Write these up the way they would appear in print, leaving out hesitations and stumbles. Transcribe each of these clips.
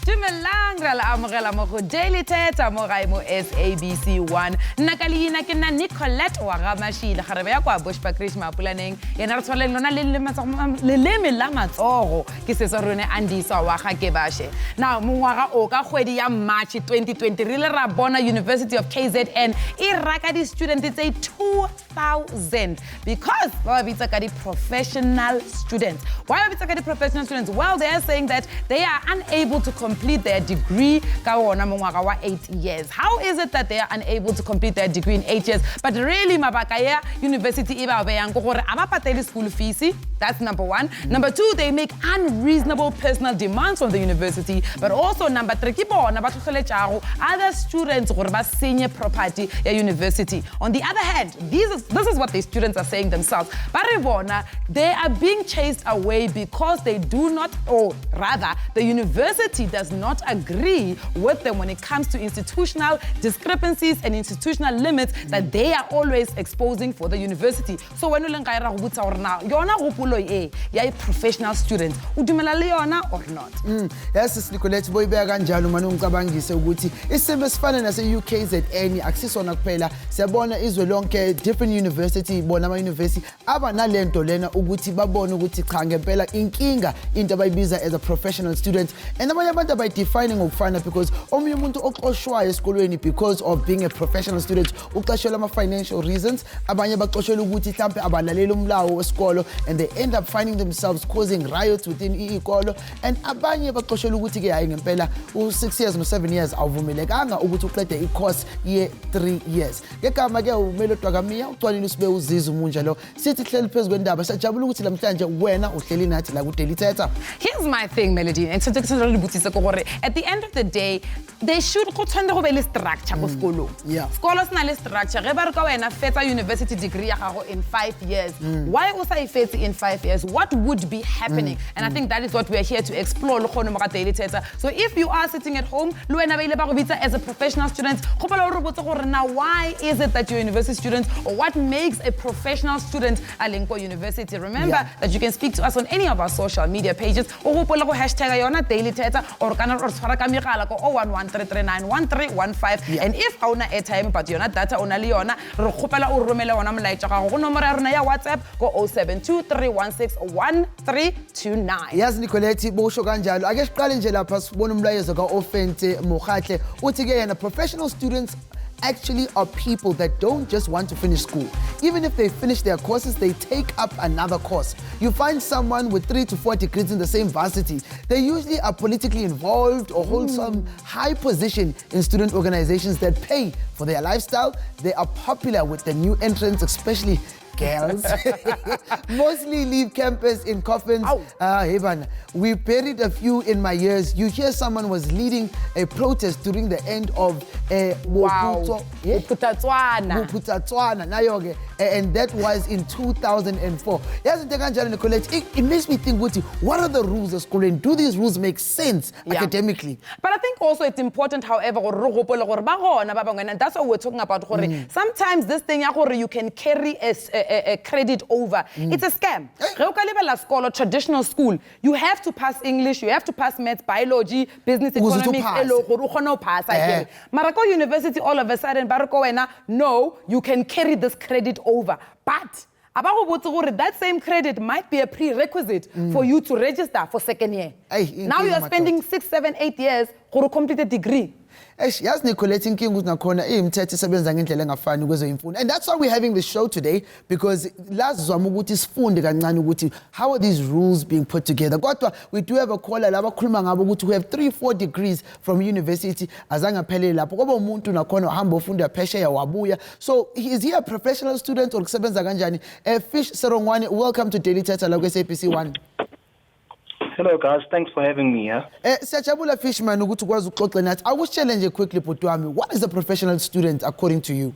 Dumelang ra la amogela mo go Daily Thetha mo gae mo SABC 1. Nna ka leina ke nna Nicolette wa ga mashile ga re ya kwa Bushbuckridge Mapulaneng yena re tshwale lona le leme la matsogo ke se se rone andisa wa ga ke bashe. Now mongwaga o ka kgwedi ya March 2020 re le ra bona University of KZN e raka di student tse 2000 because ba bitsa ka di professional students. Why ba bitsa ka di professional students? Well, they are saying that they are unable to complete their degree ka wona mongwaga wa 8 years. How is it that they are unable to complete their degree in 8 years? But really mabaka ya university iba beyang go gore aba patele school fees. That's number one. Number two, they make unreasonable personal demands from the university. But also number three, ke bona ba tlhotlheletšago other students gore ba senye property ya university. On the other hand, this is what the students are saying themselves. Ba re bona, they are being chased away because they do not, or rather, the university does not agree with them when it comes to institutional discrepancies and institutional limits that they are always exposing for the university. So when you learn kaira go butsa gore na yona gopulo e ya professional students o dumela le yona or not? Yes, Nicolette boyibeka kanjalo manje ungicabangise ukuthi isimo sifana nase UKZN akusisona kuphela siyabona izwe lonke different university bona ama university aba nalento lena ukuthi babone ukuthi cha ngempela inkinga into abayibiza as a professional student and abanye abantu abayidefining ngokufana because omunye umuntu oxoshwayo esikolweni because of being a professional student uqashelwa ama financial reasons abanye baqoshelwa ukuthi mhlambe abalaleli umlawo wesikolo and they end up finding themselves causing riots within ikolo and abanye baqoshelwa ukuthi ke hayi ngempela u6 years no 7 years awuvumelekanga ukuthi uqede i-course ye 3 years ngegama ke umelo Dwakamiya ucwanile usibe uziza umunja lo sithi hleli phezulu kwendaba sajabula ukuthi namhlanje wena uhleli nathi la ku Daily Thetha. Here's my thing, Melody, and so at the end of the day, they should go to the structure of school. Yeah. Scholars na le structure. Reba ka wena fetsa university degree ya gago in 5 years. Why usa ifetsi in 5 years? What would be happening? And I think that is what we are here to explore lo khono mo ka Daily Thetha. So if you are sitting at home, lo wena ba ile ba go bitsa as a professional student, khopela o robotse gore now why is it that you're a university student or what makes a professional student a Linko University? Remember that you can speak to us on any of our social media pages or gopola go hashtag yona Daily Thetha or kana or tshwara ka megala ko 0113391315 and if hauna airtime but yona data ona le yona re gopela o romele ona molaetsa ga go nomoro ya rona ya WhatsApp ko 0723161329. Yazi Nicolette bosho kanjalo ake siqale nje lapha sibona umlayezo ka Ofente Mogatle uthi ke yena professional students actually are people that don't just want to finish school. Even if they finish their courses, they take up another course. You find someone with 3 to 4 degrees in the same varsity. They usually are politically involved or hold some high position in student organizations that pay for their lifestyle. They are popular with the new entrants, especially girls. Mostly leave campus in coffins. We buried a few in my years. You hear someone was leading a protest during the end of and that was in 2004. It makes me think, what are the rules of school and do these rules make sense academically? But I think also it's important, however, and that's what we're talking about. Sometimes this thing you can carry a credit over. It's a scam. Traditional school, you have to pass English, you have to pass maths, biology, business, economics, Marako University all of a sudden, no, you can carry this credit over. But that same credit might be a prerequisite for you to register for second year. Now you are spending 6, 7, 8 years to complete a degree. Yazi Nicolette inkinga nakhona imithetho isebenza ngendlela engafani kwezoyimfundo and that's why we're having this show today because lazizwama ukuthi sifunde kancane ukuthi how are these rules being put together. Kodwa we do have a caller la bakhuluma ngabo ukuthi we have 3-4 degrees from university azange aphelele lapho ngoba umuntu nakhona uhamba ufunda phesheya wabuya. So is he a professional student or kusebenza kanjani? Fish Serongwane, welcome to Daily Thetha la ku SABC 1. Hello guys, thanks for having me here. Siyajabula Fishman ukuthi ukwazi uxoxe nathi. I was challenge quickly Potwami. What is a professional student according to you?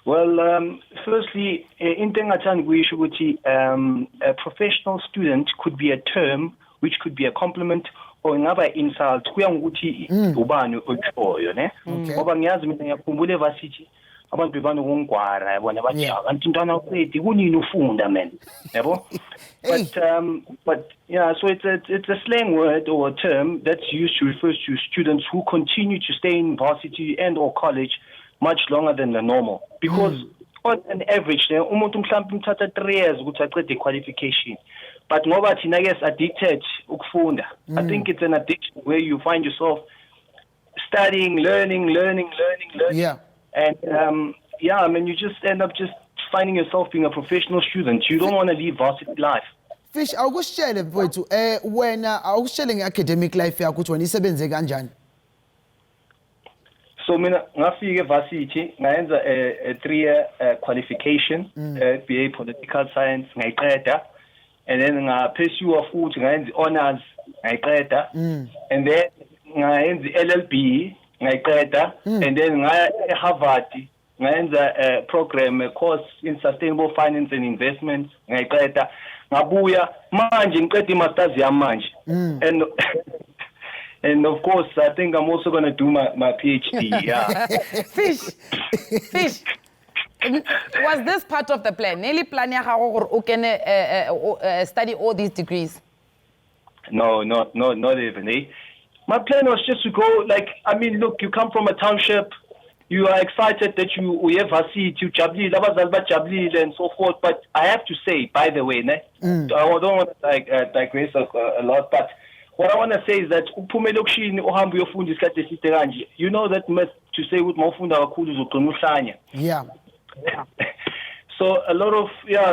Well, firstly, into engathanda kuyisho ukuthi a professional student could be a term which could be a compliment or ngaba insult kuya ngokuthi ubani otshoyo ne. Ngoba ngiyazi mina ngiyakhumbula evarsity abantu bebanokungwara yabona bathi kanti intwana uqedi kunini ufunda man yabo. But yeah, so it's a slang word or a term that's used to refer to students who continue to stay in varsity and or college much longer than the normal, because on an average umuntu mhlawumbe umthatha 3 years ukuthi aqede qualification, but ngoba thina ke addicted ukufunda. I think it's an addiction where you find yourself studying, learning. Yeah. And I mean, you just end up just finding yourself being a professional student. You don't want to leave varsity life. Fish, awukushele mfowethu wena awukushele ngeacademic life yakho ukuthi wena isebenze kanjani? So mina ngafika evarsity ngayenza a 3-year qualification, BA political science ngayiqeda, and then ngapursue futhi ngayenza honors ngayiqeda, and then ngayenza LLB ngayiqeda, and then ngaya eHarvard ngayenza a program, a course in sustainable finance and investment ngayiqeda, ngabuya manje ngiqeda i-masters yami manje, and of course I think I'm also going to do my PhD. Yeah. Fish. Was this part of the plan? Nearly plan ya gago gore o kene study all these degrees? No, not even. My plan was just to go, like, I mean, look, you come from a township, you are excited that you have varsity, you jabli, and so forth. But I have to say, by the way, I don't want to digress a lot, but what I want to say is that you know that myth to say with mofunda. Yeah. So a lot of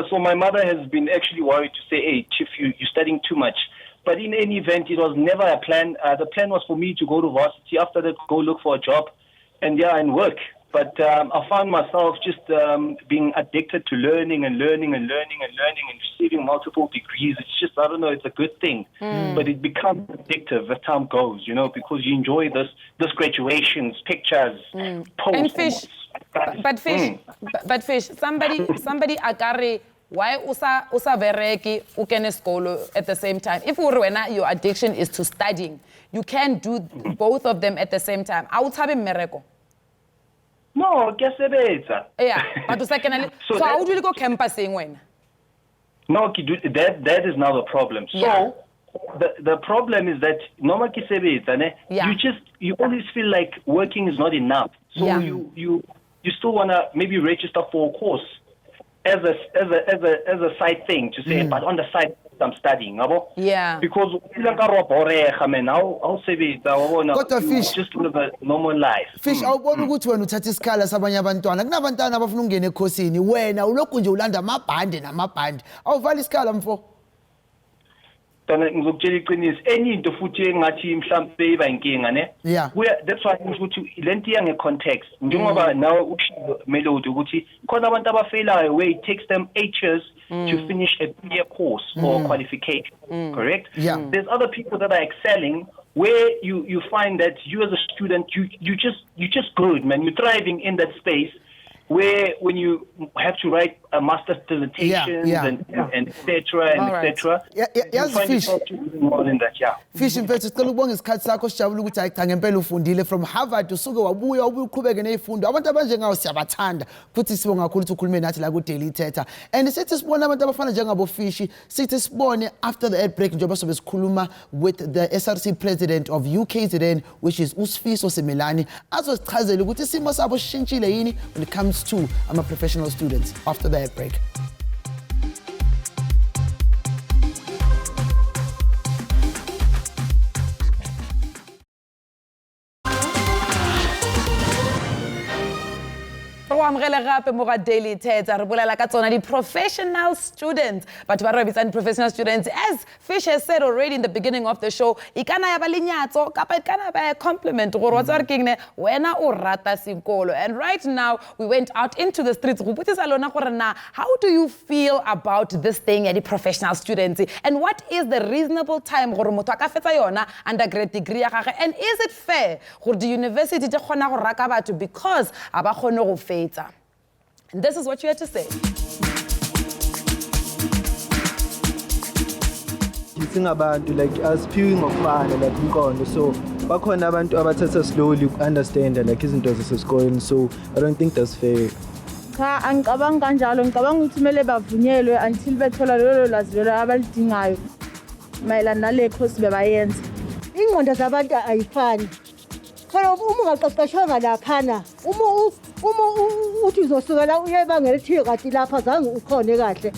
so my mother has been actually worried to say, hey, Chief, you're studying too much. But in any event, it was never a plan. The plan was for me to go to varsity, after that go look for a job and work. But I found myself just being addicted to learning and receiving multiple degrees. It's just, I don't know, it's a good thing. But it becomes addictive as time goes, you know, because you enjoy this graduations, pictures, posts. And Fish, but Fish, somebody agare, why usa vereki ukene skolo at the same time? If your addiction is to studying, you can't do both of them at the same time. Awuthabe mmereko. No, kuyasebeza. Yeah, but so how do you go campusing when? No, that is now the problem. So the problem is that you always feel like working is not enough. So you still wanna maybe register for a course as a side thing to say, but on the side I'm studying, yeah. Because Fish, just live a normal life. Fish, awubona ukuthi wena uthatha isikhala sabanye abantwana, kunabantwana abafuna ungena ekhosini, wena ulokhu nje ulanda amabhande namabhande. Awuvala isikhala mfo. Ngizokutshela iqiniso, enye into futhi engathi mhlambe iba inkinga ne. Yeah. That's why ukuthi lento yange context. Njengoba nawe ukushiwo Melody ukuthi khona abantu abafailayo where it takes them 8 years to finish a 3-year course or qualification, correct? Yeah. There's other people that are excelling where you find that you as a student you just good, man. You're thriving in that space where when you have to write a master's dissertation and etc. Yes, Fish. More than that, yeah. Fish, mfethu sicela ukubonga isikhathi sakho sijabula ukuthi hayi cha ngempela ufundile from Harvard usuke wabuya uqhubeke nezifundo. Abantu abanjengawo siyabathanda futhi sibonga kakhulu ukuthi ukhulume nathi la ku Daily Thetha. And sithi sibona abantu abafana njengabo Fish, sithi sibone after the ad break njengoba sobe sikhuluma with the SRC president of UKZN, which is Usfiso Semelani, azosichazela ukuthi isimo sabo sishintshile yini when it comes to professional students after the ad break. Daily Thetha re bolela ka tsona di professional students, but ba re bitsang professional students, as Fish has said already in the beginning of the show, ikana ya ba lenyatso kapa ikana ba compliment gore wa tsare keng ne wena o rata sekolo. And right now we went out into the streets go botsisa lona gore na how do you feel about this thing ya di professional students, and what is the reasonable time gore motho ka fetsa yona undergrad degree ya gagwe, and is it fair gore di university di khona go raka batho because aba khone go fetsa? And this is what you had to say. singabantu like asiphiwe ngokufana like inkondo, so bakhona abantu abathatha slowly understand like izinto zasesikoleni, so I don't think that's fair. Cha angicabangi kanjalo, ngicabanga ukuthi kumele bavunyelwe until bethola lelo lwazi lelo abalidingayo mayelana nale course bebayenza. Ingqondo zabantu ayifani. Khona uma ungaqeqeshwanga laphana, uma uthi uzosukela uye ebangela elithi kanti lapha zange ukhone kahle.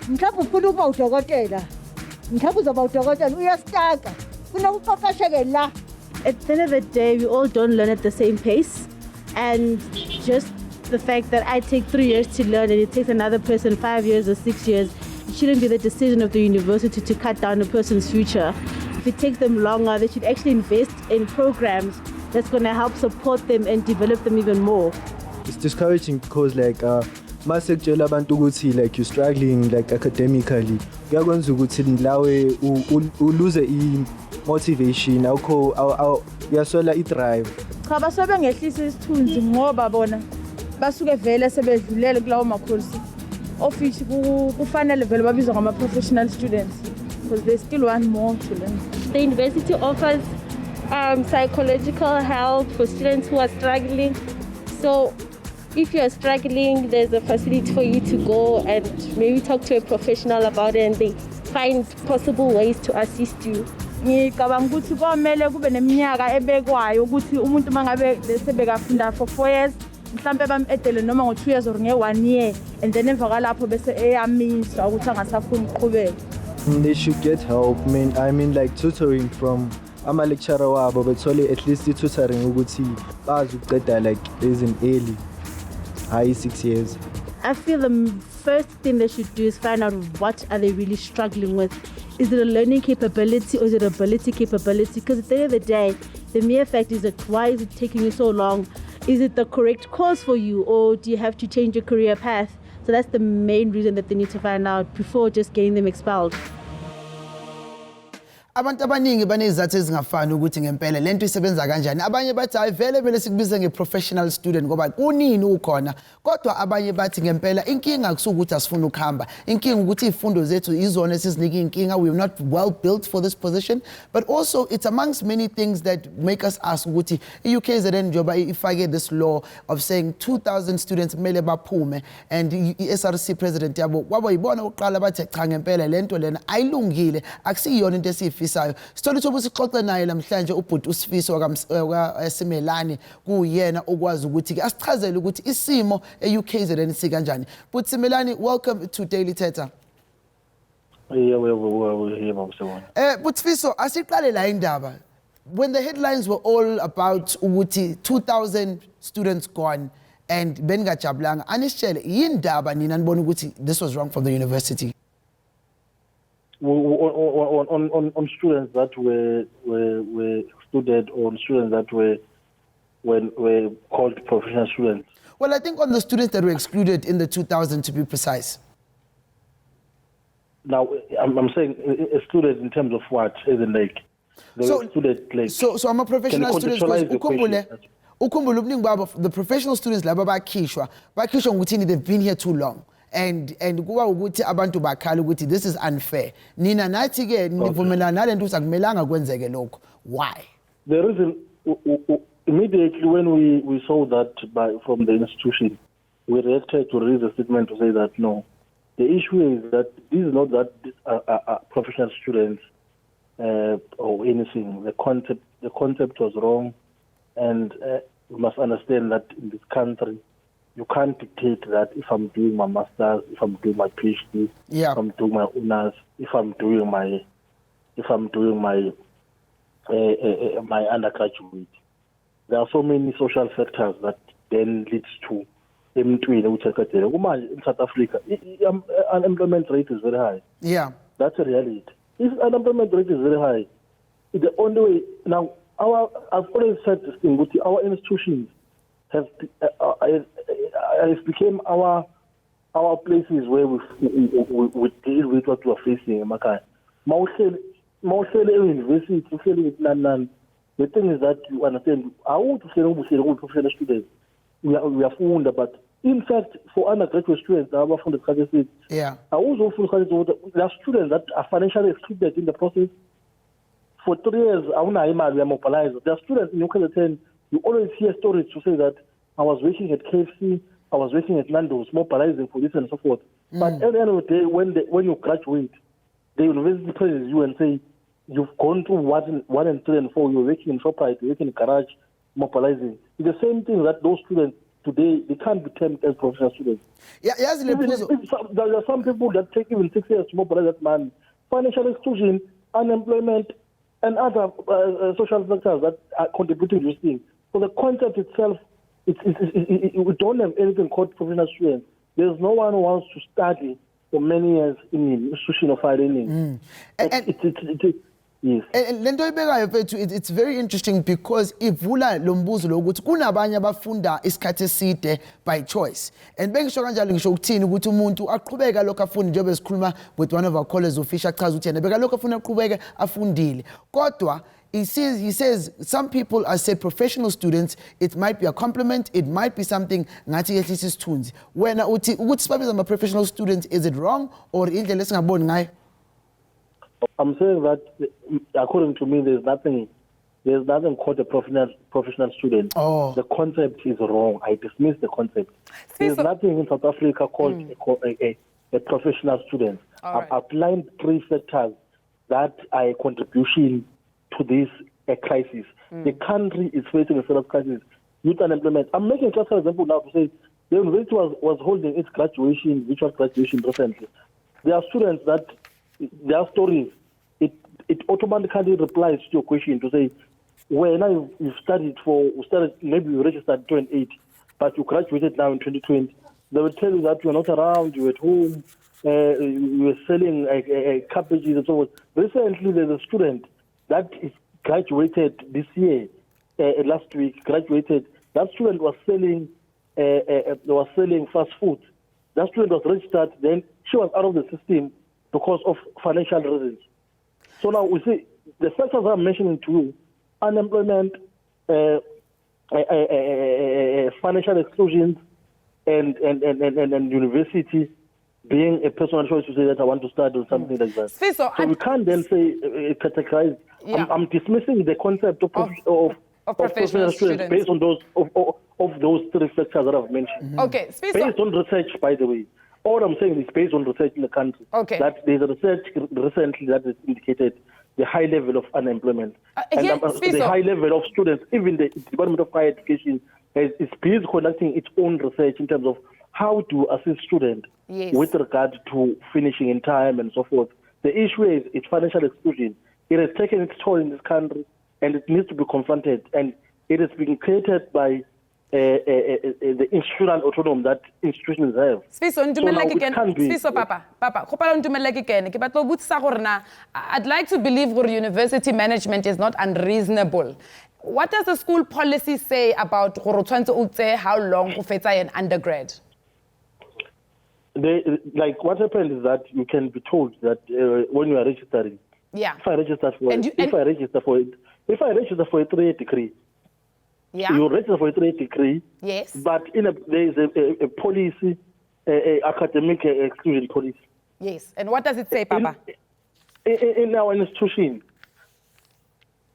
Mhlawumbe ufuna ukuba udokotela. Mhlawumbe uzoba udokotela uyastaka. Funa ukuqeqesheke la. At the end of the day, we all don't learn at the same pace, and just the fact that I take 3 years to learn and it takes another person 5 years or 6 years, it shouldn't be the decision of the university to cut down a person's future. If it takes them longer, they should actually invest in programs that's going to help support them and develop them even more. It's discouraging because like masekutshela abantu ukuthi like you're struggling like academically, kuyakwenza ukuthi lawe lose i-motivation, awukho uyasola i-drive. Cha basobe ngehlisa isithunzi ngoba bona basuke vele sebedlulele kulawo makhosi of which kufanele vele babizwa ngama-professional students because they still want more to learn. The university offers psychological help for students who are struggling. So if you are struggling, there's a facility for you to go and maybe talk to a professional about it and they find possible ways to assist you. Ngicabanga ukuthi komele kube neminyaka ebekwayo ukuthi umuntu mangabe sebekafunda for 4 years mhlambe bamedele noma ngo2 years or nge1 year and then emva kwalapho bese eyamiswa ukuthi angasafuna ukuqhubeka. They should get help. I mean like tutoring from ama-lecturer wabo bethole at least i-tutoring ukuthi bazi ukuqeda like as in early, high 6 years. I feel the first thing they should do is find out what are they really struggling with. Is it a learning capability or is it ability capability? Because at the end of the day, the mere fact is that why is it taking you so long? Is it the correct course for you or do you have to change your career path? So that's the main reason that they need to find out before just getting them expelled. Abantu abaningi banezizathu ezingafani ukuthi ngempela lento isebenza kanjani. Abanye bathi hayi vele vele sikubize nge-professional student ngoba kunini ukhona. Kodwa abanye bathi ngempela inkinga akusukuthi asifuna ukuhamba. Inkinga ukuthi izifundo zethu izona esizinika inkinga. We are not well built for this position. But also it's amongst many things that make us ask ukuthi i-UKZN njoba ifake this law of saying 2,000 students kumele baphume and i-SRC president yabo wabo yibona uqala bathi cha ngempela lento lena ayilungile akusiyona into esiyifisayo. Sithola ukuthi sixoxe naye namhlanje ubhuti uSifiso kaSimelani kuyena okwazi ukuthi asichazele ukuthi isimo eUKZN sikanjani. But Simelani, welcome to Daily Thetha. But Sifiso asiqale la indaba. When the headlines were all about ukuthi 2,000 students gone and bengajabulanga, anisitshele yindaba nina nibona ukuthi this was wrong from the university. On students that were excluded or students that were called professional students? Well, I think on the students that were excluded in the 2,000 to be precise. Now, I'm saying excluded in terms of what? As in like, so I'm a professional student. Ukhumbule ubuningi babo the professional students laba bakhishwa ukuthi they've been here too long. And kuba ukuthi abantu bakhala ukuthi this is unfair. Nina nathi ke nivumelana nalento akumelanga kwenzeke lokho. Why? The reason immediately when we saw that from the institution, we reacted to release a statement to say that no. The issue is that this is not that these are professional students or anything. The concept was wrong, and we must understand that in this country you can't dictate that if I'm doing my master's, if I'm doing my PhD, if I'm doing my honors, if I'm doing my my undergraduate. There are so many social factors that then leads to in South Africa, unemployment rate is very high. Yeah. That's a reality. If unemployment rate is very high, the only way now I've always said this thing, our institutions have become our places where we deal with what we are facing in Makai. University, the thing is that you understand, I want to say professional students. We are fond, but in fact, for undergraduate students, there are students that are financially excluded in the process. For 3 years, we are mobilized. There are students in Newcastle 10, you always hear stories to say that I was working at KFC, I was working at Nando's, mobilizing for this and so forth. But at the end of the day, when you graduate, the university praises you and say, you've gone through 1 and 3 and 4, you're working in Shoprite, you're working in garage, mobilizing. It's the same thing that those students today, they can't be termed as professional students. Yeah, yes, there are some people that take even 6 years to mobilize that money. Financial exclusion, unemployment, and other social factors that are contributing to this thing. So the concept itself, we don't have anything called professional students. There's no one who wants to study for many years in the institution of higher learning. Yes. It's very interesting because ivula lo mbuzo lokuthi kunabanye abafunda isikhathi eside by choice. And bengisho kanjalo ngisho ukuthini ukuthi umuntu aqhubeka lokho afunda njengoba sikhuluma with one of our colleagues official chaza ukuthi yena beka lokho afuna aqhubeke afundile. Kodwa he says some people are said professional students, it might be a compliment, it might be something ngathi at least isithunzi. Wena uthi ukuthi sibabiza ama professional students, is it wrong or indlela esingaboni ngayo? I'm saying that, according to me, there's nothing called a professional student. Oh. The concept is wrong. I dismiss the concept. There's nothing in South Africa called a professional student. I've outlined 3 factors that are a contribution to this crisis. The country is facing a set of crisis. Youth unemployment. I'm making just an example now to say the university was holding its virtual graduation recently. There are students that their stories, it automatically replies to your question to say, well, now you've studied, maybe you registered in 2008, but you graduated now in 2020. They will tell you that you're not around, you're at home, you were selling cabbages and so on. Recently, there's a student that is graduated this year, last week, graduated. That student was selling fast food. That student was registered, then she was out of the system because of financial reasons. So now we see the factors I'm mentioning to you: unemployment, financial exclusions, and university being a personal choice to say that I want to study or something like that. So we can't then say categorize. Yeah. I'm dismissing the concept of professional students based on those of those 3 factors that I've mentioned. Okay, based on research, by the way. All I'm saying is based on research in the country. Okay. That there's a research recently that has indicated the high level of unemployment. And the high level of students, even the Department of Higher Education is busy conducting its own research in terms of how to assist students with regard to finishing in time and so forth. The issue is it's financial exclusion. It has taken its toll in this country and it needs to be confronted. And it has been created by the institutional autonomy that institutions have. I'd like to believe that university management is not unreasonable. What does the school policy say about how long an undergrad? Like what happened is that you can be told that when you are registering. Yeah. If I register for a 3-year degree. Yeah. You register for a 3-year degree. Yes. But there is a policy, academic exclusion policy. Yes. And what does it say, Papa? In our institution,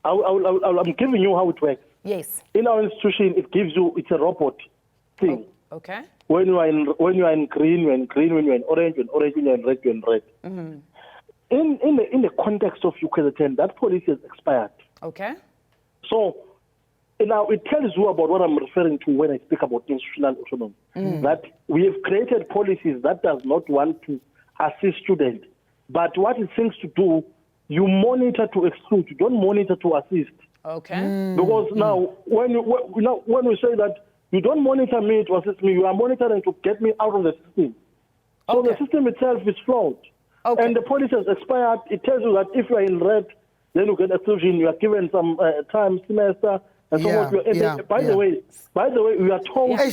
I'm giving you how it works. Yes. In our institution, it's a robot thing. Oh, okay. When you are in green, you're in green. When you're in orange, you're in red, you're in red. Mm-hmm. In the context of UKZN, that policy has expired. Okay. So now it tells you about what I'm referring to when I speak about institutional autonomy. That we have created policies that does not want to assist students, but what it seems to do, you monitor to exclude. You don't monitor to assist. Okay. Because now when we say that you don't monitor me to assist me, you are monitoring to get me out of the system. So the system itself is flawed. Okay. And the policy has expired. It tells you that if you are in red, then you get exclusion. You are given some time, semester, and so on. By the way, we are told that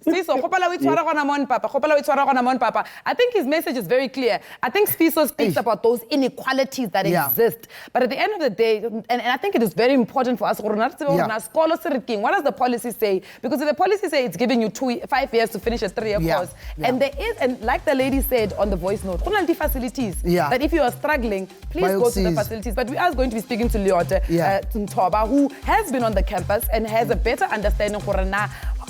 Sfiso, khopela o itshwara gona mon papa, khopela o itshwara gona mon papa. I think his message is very clear. I think Sfiso speaks about those inequalities that exist. But at the end of the day, and I think it is very important for us, what does the policy say? Because if the policy say it's giving you 5 years to finish a 3-year course, and there is, and like the lady said on the voice note, facilities, that if you are struggling, please go to the facilities. But we are going to be speaking to Leote Ntoba, who has been on the campus and has a better understanding of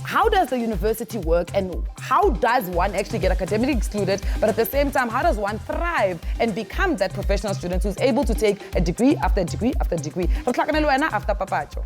how does the university work and how does one actually get academically excluded, but at the same time, how does one thrive and become that professional student who's able to take a degree after degree after degree. After Papacho.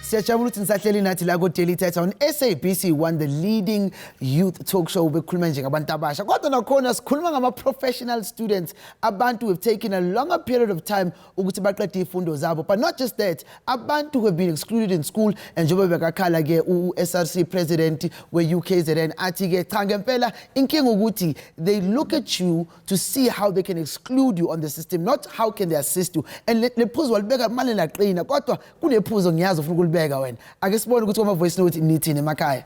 Siyajabula ukuthi nisahleli nathi la ku Daily Thetha on SABC 1, the leading youth talk show bekhuluma nje ngabantu abasha. Kodwa nakhona sikhuluma ngama professional students, abantu who have taken a longer period of time ukuthi baqede ifundo zabo. But not just that, abantu who have been excluded in school, and njengoba bekakhala ke u-SRC president we-UKZN athi ke cha ngempela inkinga ukuthi they look at you to see how they can exclude you on the system, not how can they assist you. And lephuzo walibeka mali laqina kodwa kunephuzo ngiyazi ufuna ukulibeka wena. Ake sibone ukuthi ama voice note nithini emakhaya.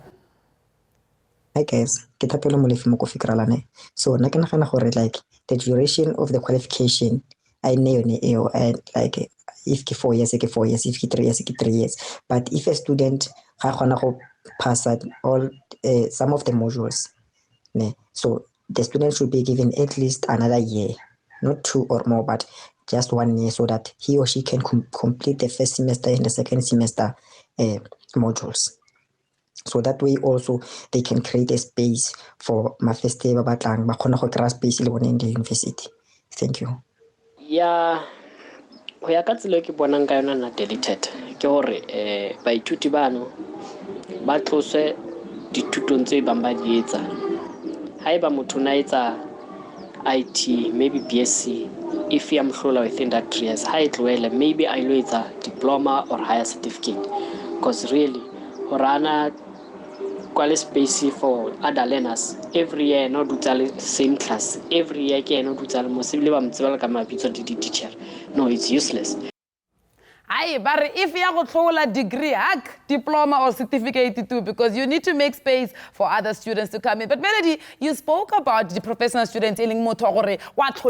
Hi guys, ke thapelo molefi mo ko fikralane. So nna ke nagana gore like the duration of the qualification I know eo and like if ke 4 years ke 4 years, if ke 3 years ke 3 years. But if a student ga gona go pass all some of the modules, so the student should be given at least another year, not 2 or more, but just 1 year, so that he or she can complete the first semester and the second semester modules. So that way also they can create a space for mafeste ba batlang ba khona go kry space le bone in the university. Thank you. Yeah, go ya ka tsela ke bonang ka yona na deleted ke hore baithuti bano ba tlose dithutong tse ba di etsa. Haeba motho na etsa IT, maybe BSc, if I'm sure within that 3 years, maybe I know it's a diploma or higher certificate. Because really, Horana quality space for other learners every year, not do the same class. Every year, no do the teacher. No, it's useless. Aye, but if you have a degree, diploma or certificate too, because you need to make space for other students to come in. But Melody, you spoke about the professional students in Motore, what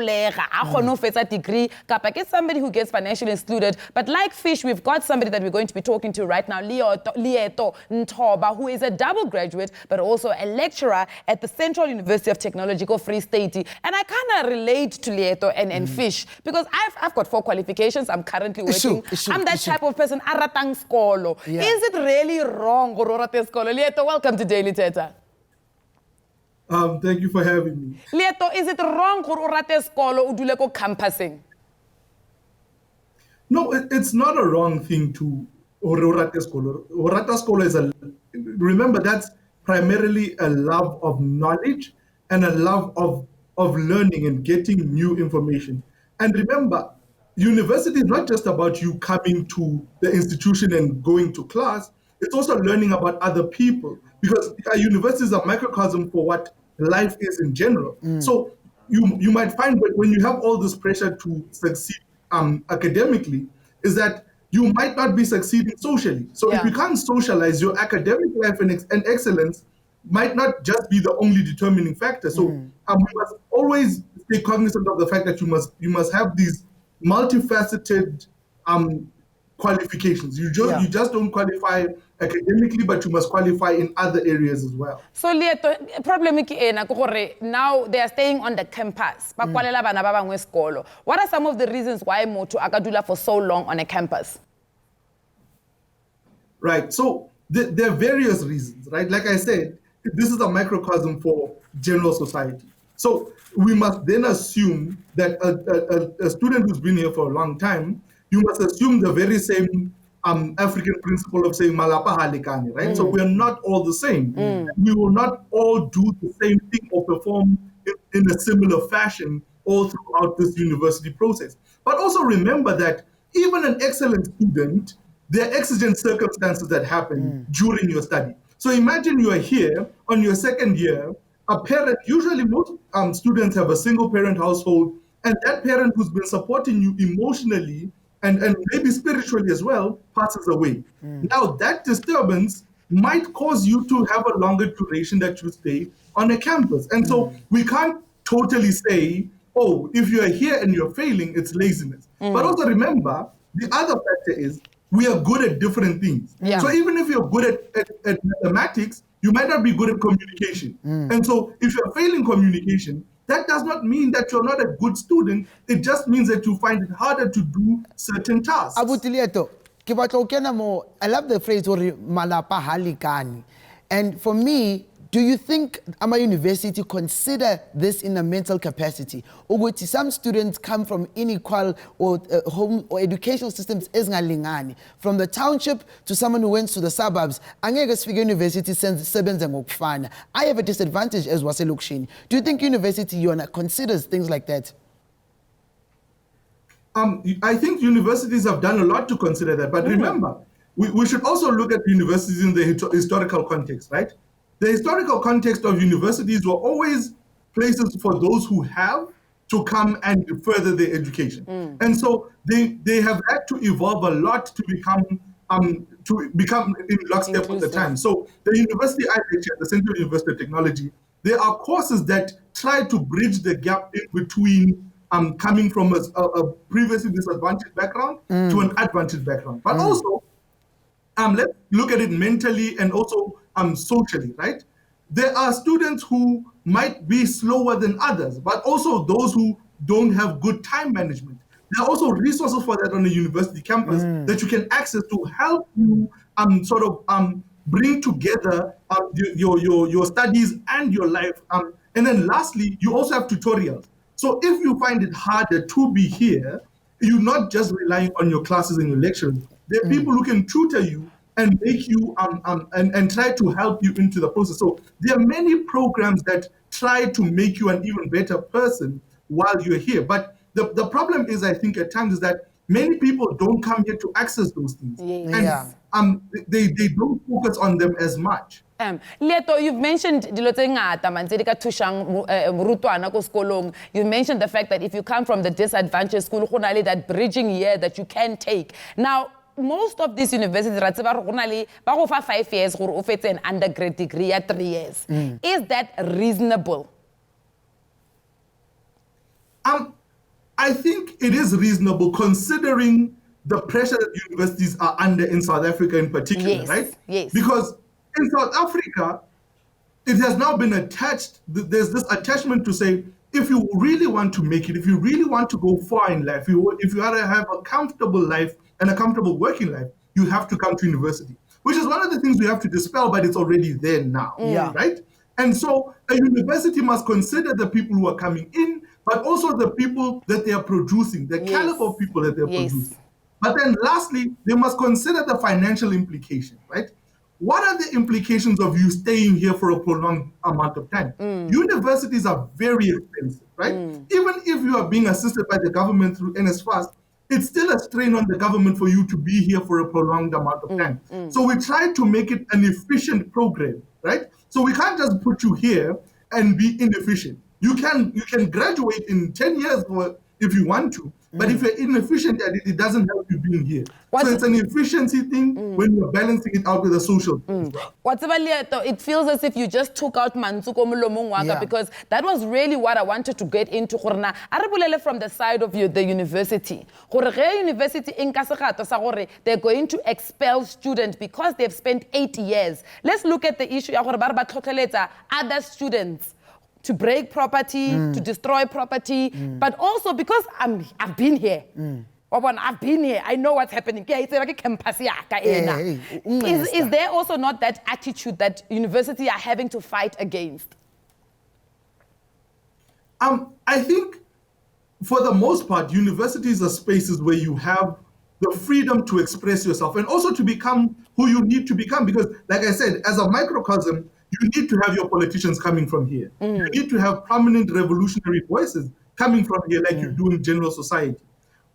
degree, it's somebody who gets financially excluded. But like Fish, we've got somebody that we're going to be talking to right now, Lieto Ntoba, who is a double graduate, but also a lecturer at the Central University of Technology, Free State. And I kind of relate to Lieto and Fish, because I've got 4 qualifications. I'm currently working. I'm that type of person, aratang skolo. Is it really wrong, Gororate skolo? Lieto, welcome to Daily Thetha. Thank you for having me. Lieto, is it wrong, Gororate skolo, uduleko campusing? No, it's not a wrong thing to Ororate skolo. Ororate skolo is remember, that's primarily a love of knowledge and a love of learning and getting new information. And remember, university is not just about you coming to the institution and going to class. It's also learning about other people, because a university is a microcosm for what life is in general. So you might find that when you have all this pressure to succeed academically, is that you might not be succeeding socially. So if you can't socialize, your academic life and excellence might not just be the only determining factor. So we must always stay cognizant of the fact that you must have these multifaceted qualifications. You just don't qualify academically, but you must qualify in other areas as well. So Lieto, problem now they are staying on the campus. What are some of the reasons why Moto akadula for so long on a campus? Right. So there are various reasons, right? Like I said, this is a microcosm for general society. So we must then assume that a student who's been here for a long time, you must assume the very same African principle of saying malapa halikani, right? So we are not all the same. We will not all do the same thing or perform in a similar fashion all throughout this university process. But also remember that even an excellent student, there are exigent circumstances that happen during your study. So imagine you are here on your second year, a parent, usually most students have a single parent household, and that parent who's been supporting you emotionally and maybe spiritually as well passes away. Now that disturbance might cause you to have a longer duration that you stay on a campus. And so we can't totally say, oh, if you're here and you're failing, it's laziness. But also remember, the other factor is we are good at different things. Yeah. So even if you're good at mathematics, you might not be good at communication. And so if you're failing communication, that does not mean that you're not a good student. It just means that you find it harder to do certain tasks. Abutilieto, ke batla ho kena mo. I love the phrase hore malapa ha lekane. And for me, do you think ama university consider this in a mental capacity? Ukuthi some students come from unequal or home or educational systems ezingalingani. From the township to someone who went to the suburbs, angeke sifike university sebenze ngokufana. I have a disadvantage as waselokishini. Do you think university yona considers things like that? I think universities have done a lot to consider that. But remember, we should also look at universities in the historical context, right? The historical context of universities were always places for those who have to come and further their education. And so they have had to evolve a lot to become in lockstep with the time. So the university I lecture, the Central University of Technology, there are courses that try to bridge the gap in between coming from a previously disadvantaged background to an advantaged background. But also, let's look at it mentally and also socially, right? There are students who might be slower than others, but also those who don't have good time management. There are also resources for that on the university campus that you can access to help you bring together your studies and your life. And then lastly, you also have tutorials. So if you find it harder to be here, you're not just relying on your classes and your lectures. There are people who can tutor you and make you and try to help you into the process. So there are many programs that try to make you an even better person while you're here. But the problem is, I think, at times is that many people don't come here to access those things. And they don't focus on them as much. Leto, you've mentioned you mentioned the fact that if you come from the disadvantaged school, that bridging year that you can take. Now, most of these universities, they go for 5 years, or an undergrad degree at 3 years. Is that reasonable? I think it is reasonable considering the pressure that universities are under in South Africa in particular, right? Yes. Because in South Africa, it has now been attached, there's this attachment to say, if you really want to make it, if you really want to go far in life, if you want to have a comfortable life and a comfortable working life, you have to come to university, which is one of the things we have to dispel, but it's already there now, right? And so a university must consider the people who are coming in, but also the people that they are producing, the caliber of people that they're producing. But then lastly, they must consider the financial implications, right? What are the implications of you staying here for a prolonged amount of time? Universities are very expensive, right? Even if you are being assisted by the government through NSFAS, it's still a strain on the government for you to be here for a prolonged amount of time. So we try to make it an efficient program, right? So we can't just put you here and be inefficient. You can graduate in 10 years if you want to, but if you're inefficient at it, it doesn't help you being here. So it's an efficiency thing when you're balancing it out with a social thing as well. What's it feels as if you just took out Mansuko Mulomungwaka because that was really what I wanted to get into. From the side of the university. They're going to expel students because they've spent 8 years. Let's look at the issue of other students to break property, to destroy property, but also because I've been here. I've been here. I know what's happening. Is there also not that attitude that universities are having to fight against? I think for the most part, universities are spaces where you have the freedom to express yourself and also to become who you need to become. Because like I said, as a microcosm, you need to have your politicians coming from here. You need to have prominent revolutionary voices coming from here like you do in general society.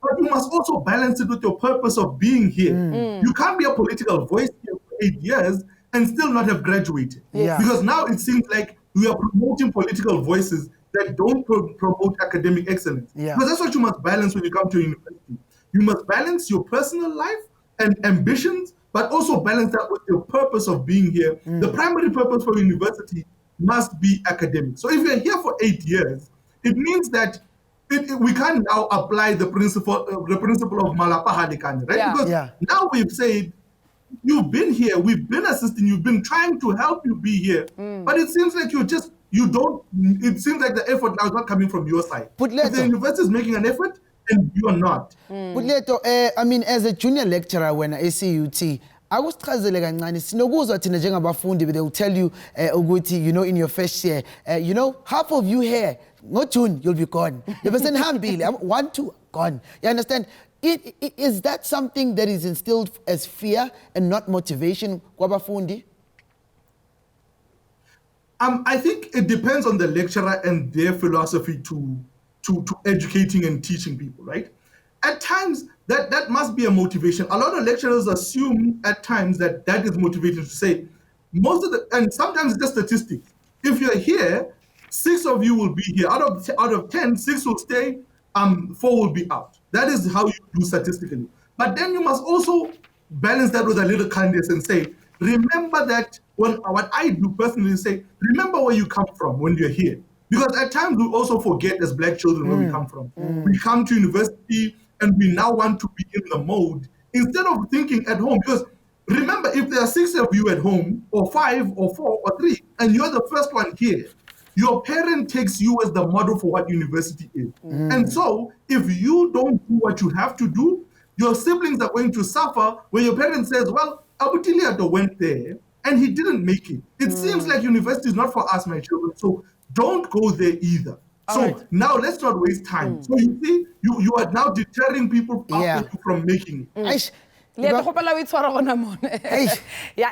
But you must also balance it with your purpose of being here. You can't be a political voice here for 8 years and still not have graduated. Because now it seems like we are promoting political voices that don't promote academic excellence. Yeah. Because that's what you must balance when you come to university. You must balance your personal life and ambitions, but also balance that with your purpose of being here. The primary purpose for university must be academic. So if you're here for 8 years, it means that we can now apply the principle of Malapa Halikani, right? Yeah. Because now we've said, you've been here, we've been assisting, you've been trying to help you be here, but it seems like it seems like the effort now is not coming from your side. But if the university is making an effort, and you are not. But later, I mean, as a junior lecturer when I CUT, I was chazele kancane sinokuzwa thina njengabafundi, they will tell you ukuthi in your first year half of you here June you'll be gone. You understand? 1 2 gone. You understand? Is that something that is instilled as fear and not motivation kwabafundi? I think it depends on the lecturer and their philosophy to educating and teaching people, right? At times, that must be a motivation. A lot of lecturers assume at times that is motivation to say, and sometimes it's just statistics. If you're here, 6 of you will be here. Out of 10, 6 will stay, 4 will be out. That is how you do statistically. But then you must also balance that with a little kindness and say, remember that what I do personally is say, remember where you come from when you're here. Because at times we also forget as Black children where we come from. We come to university and we now want to be in the mode instead of thinking at home. Because remember, if there are 6 of you at home, or 5 or 4 or 3, and you're the first one here, your parent takes you as the model for what university is. And so if you don't do what you have to do, your siblings are going to suffer when your parent says, well, Abutiliato went there and he didn't make it. It seems like university is not for us, my children. So don't go there either. Now let's not waste time. So you see, you are now deterring people after you from making it. Yeah,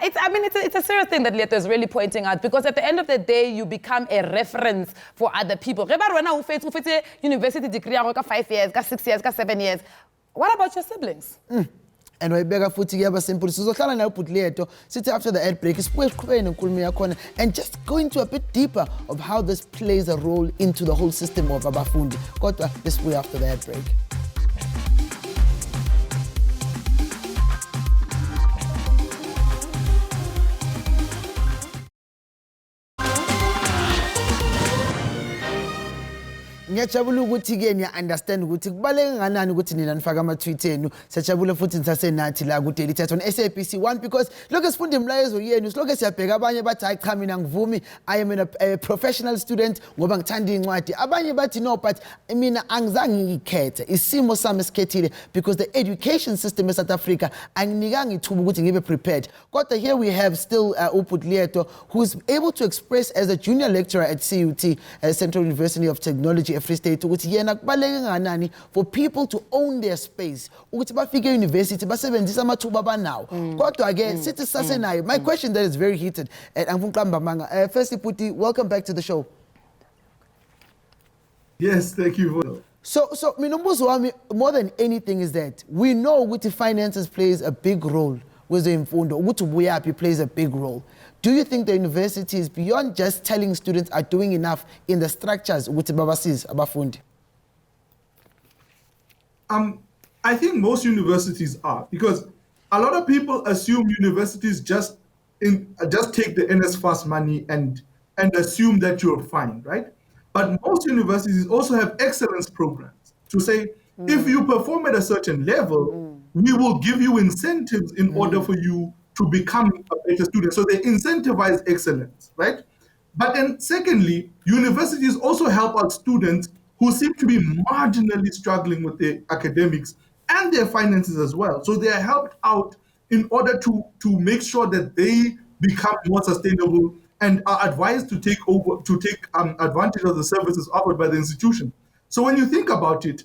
it's a serious thing that Leto is really pointing out, because at the end of the day, you become a reference for other people. University degree 5 years, 6 years, 7 years. What about your siblings? And we beg futhi yaba simple sizohlala nayo Putleto sithi after the ad break and just go into a bit deeper of how this plays a role into the whole system of abafundi. Kodwa let's wait after the ad break. Ngiyajabula ukuthi ke niya understand ukuthi kubaleke kanani ukuthi nina nifaka ama-tweet enu. Siyajabula futhi nisasenathi la ku Daily Thetha on SABC 1, because lokho sifunda imlayezo yenu, lokho siyabheka abanye bathi hayi cha mina ngivumi, I am a professional student ngoba ngithanda incwadi. Abanye bathi no, but mina angizange ngikhethe, isimo sami esikhethile because the education system in South Africa anginikanga ithuba ukuthi ngibe prepared. Kodwa here we have still Uputleto, who's able to express as a junior lecturer at CUT, Central University of Technology, Free State, ukuthi yena kubaleke kanani for people to own their space, ukuthi bafike university basebenzisa amathuba banawo. Kodwa ke sithi sasenayo. My question that is very heated, and firstly Puti, welcome back to the show. Yes, thank you. So mina umbuzo wami more than anything is that we know ukuthi finances plays a big role with imfundo, ukuthi ubuyaphi plays a big role. Do you think the universities, beyond just telling students, are doing enough in the structures ukuthi babasize abafundi? I think most universities are, because a lot of people assume universities just take the NSFAS money and assume that you're fine, right? But most universities also have excellence programs to say, if you perform at a certain level, we will give you incentives in order for you to become a better student. So they incentivize excellence, right? But then secondly, universities also help out students who seem to be marginally struggling with their academics and their finances as well. So they are helped out in order to make sure that they become more sustainable and are advised to take advantage of the services offered by the institution. So when you think about it,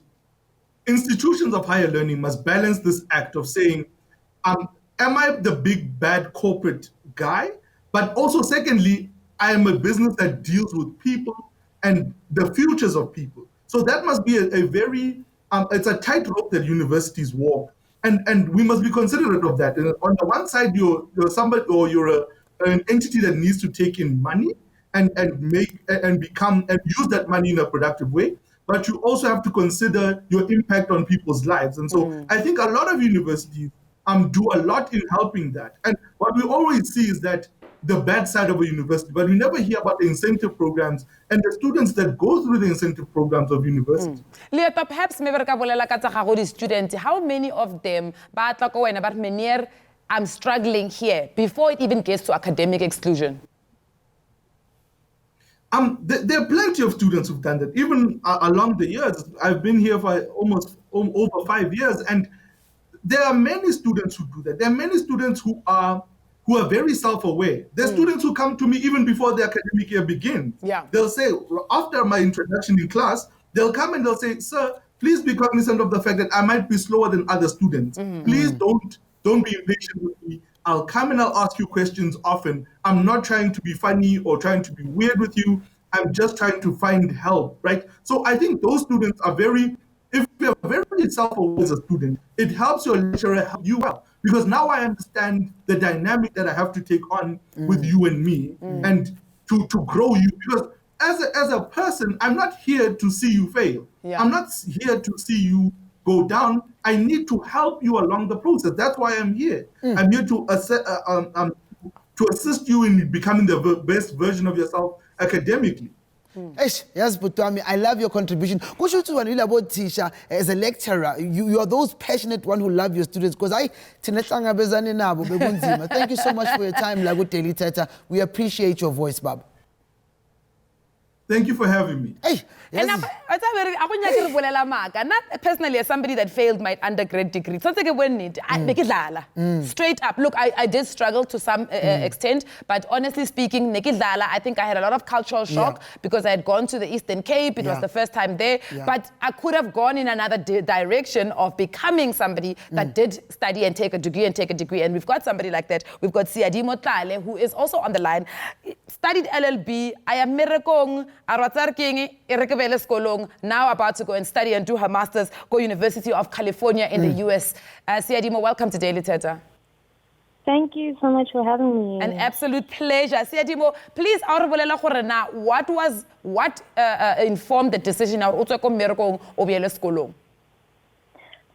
institutions of higher learning must balance this act of saying, am I the big bad corporate guy? But also secondly, I am a business that deals with people and the futures of people. So that must be a very, it's a tightrope that universities walk. And we must be considerate of that. And on the one side, you're somebody, or you're an entity that needs to take in money. and become and use that money in a productive way, but you also have to consider your impact on people's lives. And so I think a lot of universities do a lot in helping that. And what we always see is that the bad side of a university, but we never hear about the incentive programs and the students that go through the incentive programs of university. Leeto, perhaps maybe re ka bolela ka tsa gago di-student, how many of them ba tla ko wena ba re, Meneer, I'm struggling here, before it even gets to academic exclusion? There are plenty of students who've done that. Even along the years, I've been here for almost over 5 years, and there are many students who do that. There are many students who are very self-aware. There are students who come to me even before the academic year begins. Yeah. They'll say, after my introduction in class, they'll come and they'll say, sir, please be cognizant of the fact that I might be slower than other students. Please don't be impatient with me. I'll come and I'll ask you questions often. I'm not trying to be funny or trying to be weird with you. I'm just trying to find help, right? So I think those students are if you're very self-aware as a student, it helps your lecturer help you out. Because now I understand the dynamic that I have to take on with you and me and to grow you. Because as a person, I'm not here to see you fail. Yeah. I'm not here to see you go down. I need to help you along the process. That's why I'm here. I'm here to assist you in becoming the best version of yourself academically. Yes, Butwami, I love your contribution. Kusho to wanila about teacher as a lecturer. You are those passionate one who love your students. Because thank you so much for your time, Lago Daily Thetha. We appreciate your voice, Bab. Thank you for having me. Hey, yes. And not personally as somebody that failed my undergrad degree. Straight up. Look, I did struggle to some extent, but honestly speaking, I think I had a lot of cultural shock because I had gone to the Eastern Cape. It was the first time there. But I could have gone in another direction of becoming somebody that did study and take a degree. And we've got somebody like that. We've got Siadimo Tlale, who is also on the line. Studied LLB. I am Merekong. Now about to go and study and do her master's, go University of California in the US. Siadimo, welcome to Daily Thetha. Thank you so much for having me. An absolute pleasure. Siadimo, please, what informed the decision?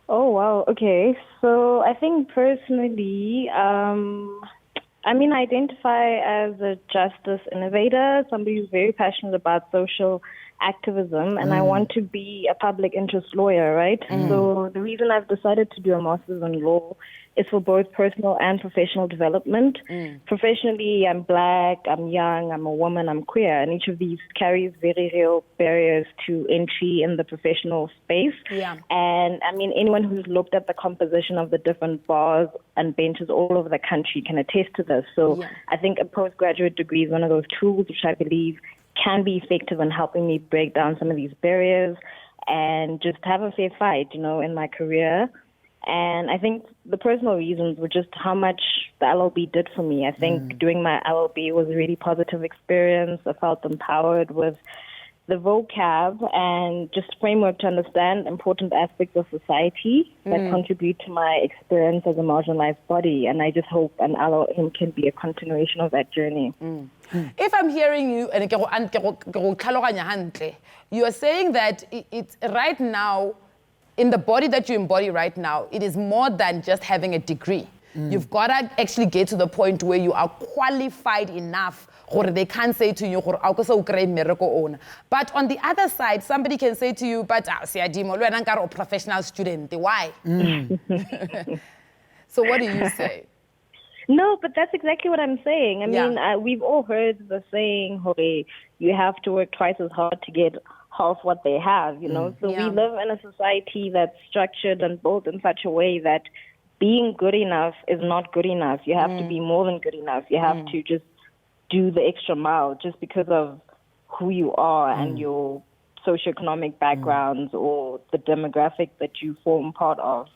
Oh, wow. Okay. So I think personally, I identify as a justice innovator, somebody who's very passionate about social activism, and I want to be a public interest lawyer, right? So the reason I've decided to do a master's in law is for both personal and professional development. Professionally, I'm Black, I'm young, I'm a woman, I'm queer, and each of these carries very real barriers to entry in the professional space. Yeah. And anyone who's looked at the composition of the different bars and benches all over the country can attest to this. So I think a postgraduate degree is one of those tools which I believe can be effective in helping me break down some of these barriers and just have a fair fight, in my career. And I think the personal reasons were just how much the LLB did for me. I think doing my LLB was a really positive experience. I felt empowered with the vocab and just framework to understand important aspects of society that contribute to my experience as a marginalized body. And I just hope an LLM can be a continuation of that journey. If I'm hearing you, you are saying that it's right now, in the body that you embody right now, it is more than just having a degree. You've got to actually get to the point where you are qualified enough or they can't say to you, but on the other side, somebody can say to you, but Siadimo, you're a professional student. Why? So what do you say? No, but that's exactly what I'm saying. We've all heard the saying, you have to work twice as hard to get half what they have, So we live in a society that's structured and built in such a way that being good enough is not good enough. You have to be more than good enough. You have to just do the extra mile just because of who you are and your socioeconomic backgrounds or the demographic that you form part of.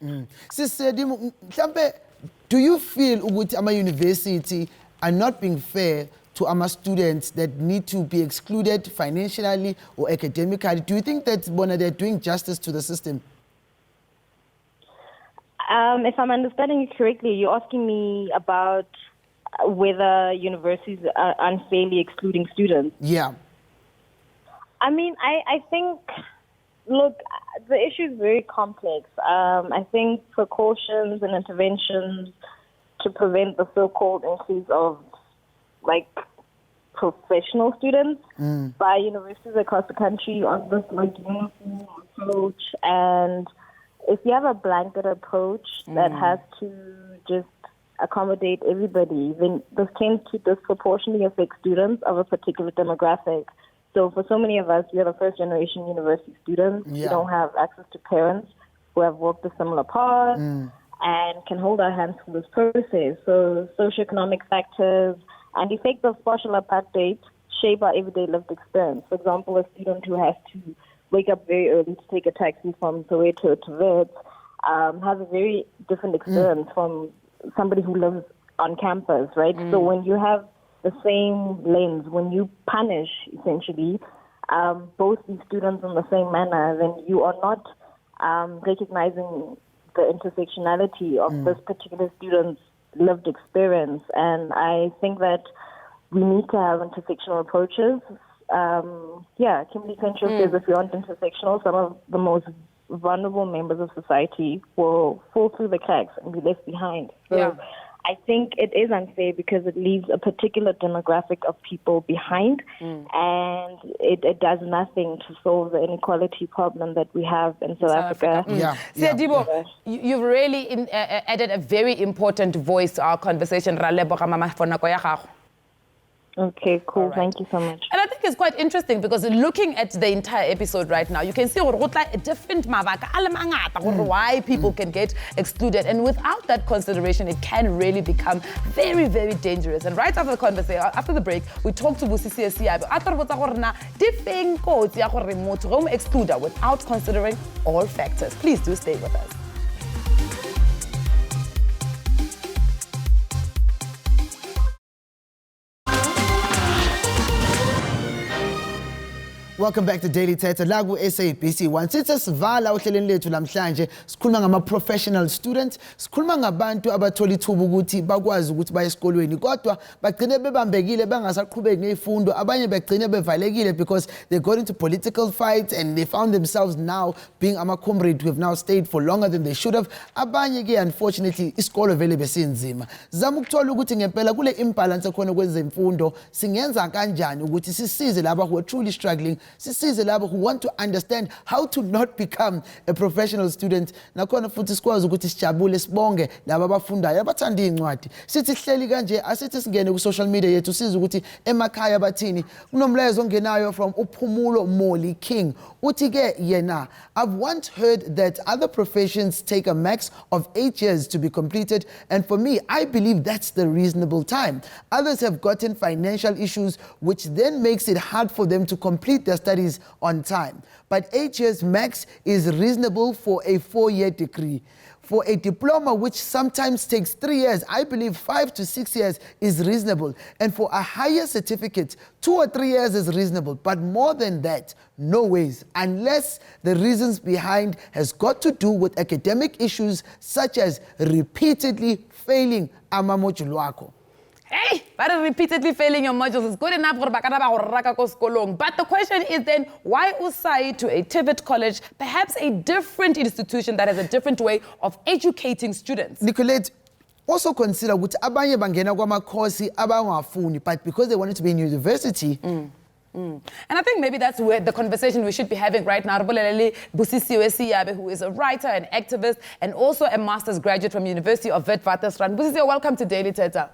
Do you feel with our university are not being fair to our students that need to be excluded financially or academically? Do you think that they're doing justice to the system? If I'm understanding you correctly, you're asking me about whether universities are unfairly excluding students. Yeah. I mean, I think, look, the issue is very complex. I think precautions and interventions to prevent the so-called increase of, like, professional students by universities across the country on this, like, uniform approach. And if you have a blanket approach that has to just accommodate everybody, then this tends to disproportionately affect students of a particular demographic. So for so many of us, we are the first-generation university students. We don't have access to parents who have walked a similar path and can hold our hands through this process. So socioeconomic factors and effects of social apartheid shape our everyday lived experience. For example, a student who has to wake up very early to take a taxi from Soweto to Wits has a very different experience from somebody who lives on campus, right? So when you have the same lens, when you punish, essentially, both these students in the same manner, then you are not recognizing the intersectionality of this particular student's lived experience. And I think that we need to have intersectional approaches. Kimberly Crenshaw says if you aren't intersectional, some of the most vulnerable members of society will fall through the cracks and be left behind. So I think it is unfair because it leaves a particular demographic of people behind, and it does nothing to solve the inequality problem that we have in South Africa. Siadibo, you've really added a very important voice to our conversation. Okay, cool. Right. Thank you so much. And I think it's quite interesting because looking at the entire episode right now, you can see a different why people can get excluded. And without that consideration, it can really become very, very dangerous. And right after the conversation, after the break, we talked to Busisi excluder without considering all factors. Please do stay with us. Welcome back to Daily Thetha la ku SABC 1. Sithe sivala uhleleni lethu namhlanje sikhuluma ngama-professional students, sikhuluma ngabantu abathola ithuba ukuthi bakwazi ukuthi baye esikolweni kodwa bagcine bebambekile bangasaqhubeki ngezifundo, abanye bagcine bevalekile because they got into political fights and they found themselves now being ama-comrade who have now stayed for longer than they should have. Abanye ke unfortunately isikolo vele besinzima. Zama ukuthola ukuthi ngempela kule imbalance ekhona kwezemfundo singenza kanjani ukuthi sisize laba who are truly struggling, sisize labo who want to understand how to not become a professional student. Nakhona futhi sikwazi ukuthi sijabule sibonge laba abafundayo abathanda incwadi. Sithi sihleli kanje asithi singene ku social media yethu siza ukuthi emakhaya bathini. Kunomlayezo ongenayo from uPhumulo Moli King. Uthi ke yena, I've once heard that other professions take a max of 8 years to be completed, and for me I believe that's the reasonable time. Others have gotten financial issues which then makes it hard for them to complete their studies on time. But 8 years max is reasonable for a 4-year degree. For a diploma, which sometimes takes 3 years, I believe 5 to 6 years is reasonable. And for a higher certificate, 2 or 3 years is reasonable. But more than that, no ways, unless the reasons behind has got to do with academic issues such as repeatedly failing amamodulo akho. Hey, but repeatedly failing your modules is good enough. But the question is then, why usai to a TVET college, perhaps a different institution that has a different way of educating students? Nicolette, also consider what abanye bangena kwamakhosi abangafuni, but because they wanted to be in university. And I think maybe that's where the conversation we should be having right now. Busisi, who is a writer and activist and also a master's graduate from University of Witwatersrand. Busisi, welcome to Daily Thetha.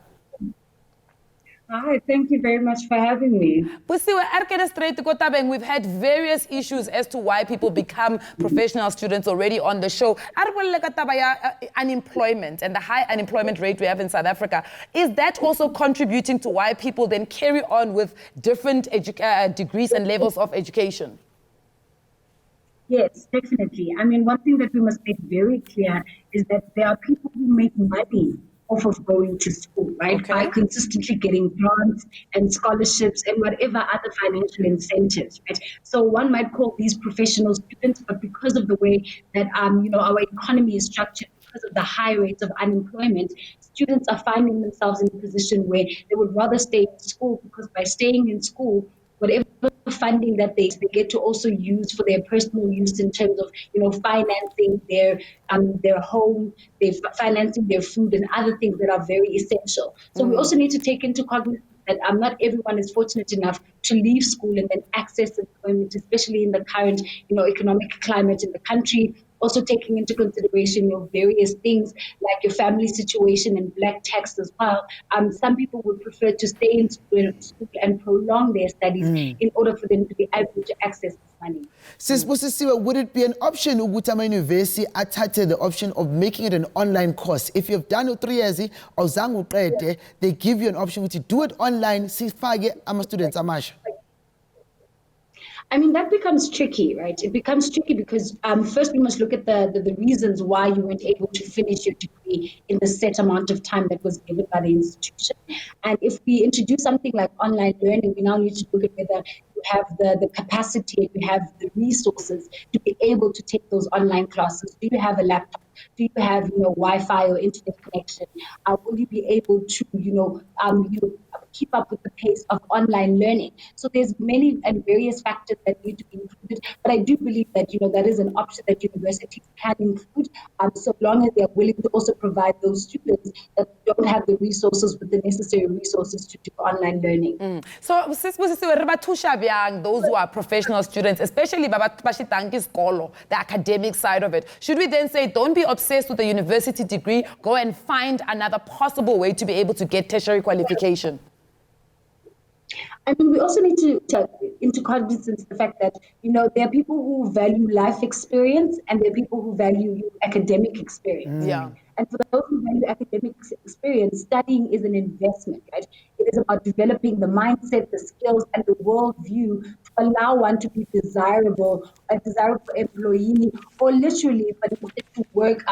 Hi, thank you very much for having me. We've had various issues as to why people become professional students already on the show. Unemployment and the high unemployment rate we have in South Africa. Is that also contributing to why people then carry on with different degrees and levels of education? Yes, definitely. I mean, one thing that we must make very clear is that there are people who make money off of going to school, right? Okay. By consistently getting grants and scholarships and whatever other financial incentives, right? So one might call these professional students, but because of the way that our economy is structured, because of the high rates of unemployment, students are finding themselves in a position where they would rather stay in school, because by staying in school, whatever funding that they get to also use for their personal use in terms of, financing their home, financing their food and other things that are very essential. So we also need to take into cognizance that not everyone is fortunate enough to leave school and then access employment, especially in the current, economic climate in the country. Also taking into consideration your various things like your family situation and black tax as well. Some people would prefer to stay in school and prolong their studies in order for them to be able to access this money. Sisibusisiwe, would it be an option ukuthi ama-university athathe the option of making it an online course? If you've done 3 years or zange uqede, they give you an option to do it online, sifake ama-students amasha. I mean, that becomes tricky, right? It becomes tricky because first we must look at the reasons why you weren't able to finish your degree in the set amount of time that was given by the institution. And if we introduce something like online learning, we now need to look at whether you have the capacity and you have the resources to be able to take those online classes. Do you have a laptop? Do you have, Wi-Fi or internet connection? Will you be able to, keep up with the pace of online learning? So there's many and various factors that need to be included. But I do believe that, that is an option that universities can include, so long as they're willing to also provide those students that don't have the resources, with the necessary resources to do online learning. So, those who are professional students, especially the academic side of it, should we then say, don't be obsessed with a university degree, go and find another possible way to be able to get tertiary qualification? I mean, we also need to take into cognizance the fact that, there are people who value life experience and there are people who value academic experience. Yeah. And for those who value academic experience, studying is an investment, right? It is about developing the mindset, the skills, and the worldview to allow one to be a desirable employee, or literally, but to work,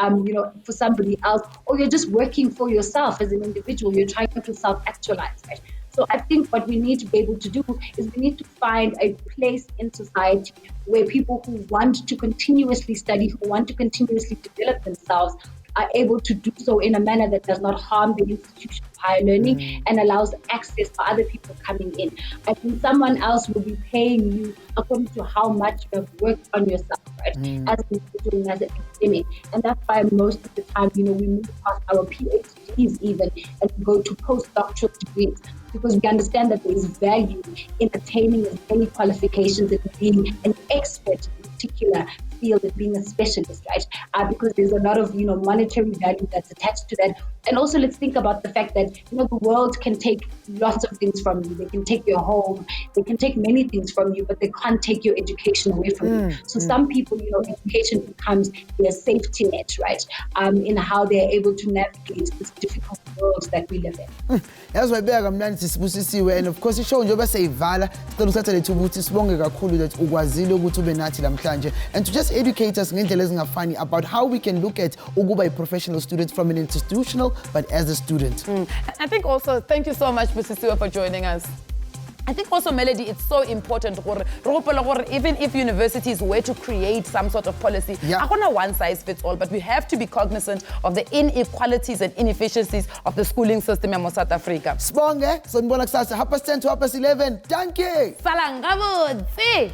for somebody else, or you're just working for yourself as an individual. You're trying to self-actualize, right? So I think what we need to be able to do is we need to find a place in society where people who want to continuously study, who want to continuously develop themselves, are able to do so in a manner that does not harm the institution of higher learning and allows access for other people coming in. I think someone else will be paying you according to how much you have worked on yourself, right? As an individual, as an academic. And that's why most of the time, we move past our PhDs even and go to postdoctoral degrees, because we understand that there is value in attaining as many qualifications and being an expert in a particular field and being a specialist, right? Because there's a lot of, monetary value that's attached to that. And also let's think about the fact that, the world can take lots of things from you. They can take your home, they can take many things from you, but they can't take your education away from you. So some people, education becomes their safety net, right? In how they're able to navigate this difficult world that we live in. That's why Sisibusisiwe, and of course ishow njengoba seyivala sicela ukuthatha lethu ukuthi sibonge kakhulu that ukwazile ukuthi ube nathi lamhlanje, and to just educate us ngendlela ezingafani about how we can look at ukuba a professional student from an institutional but as a student. I think also, thank you so much, Busisiwe, for joining us. I think also, Melody, it's so important, even if universities were to create some sort of policy, I don't know one size fits all, but we have to be cognizant of the inequalities and inefficiencies of the schooling system in South Africa. Sibonge, sonibona kusasa 10:30 to 11:30. Thank you. Salangabudzi.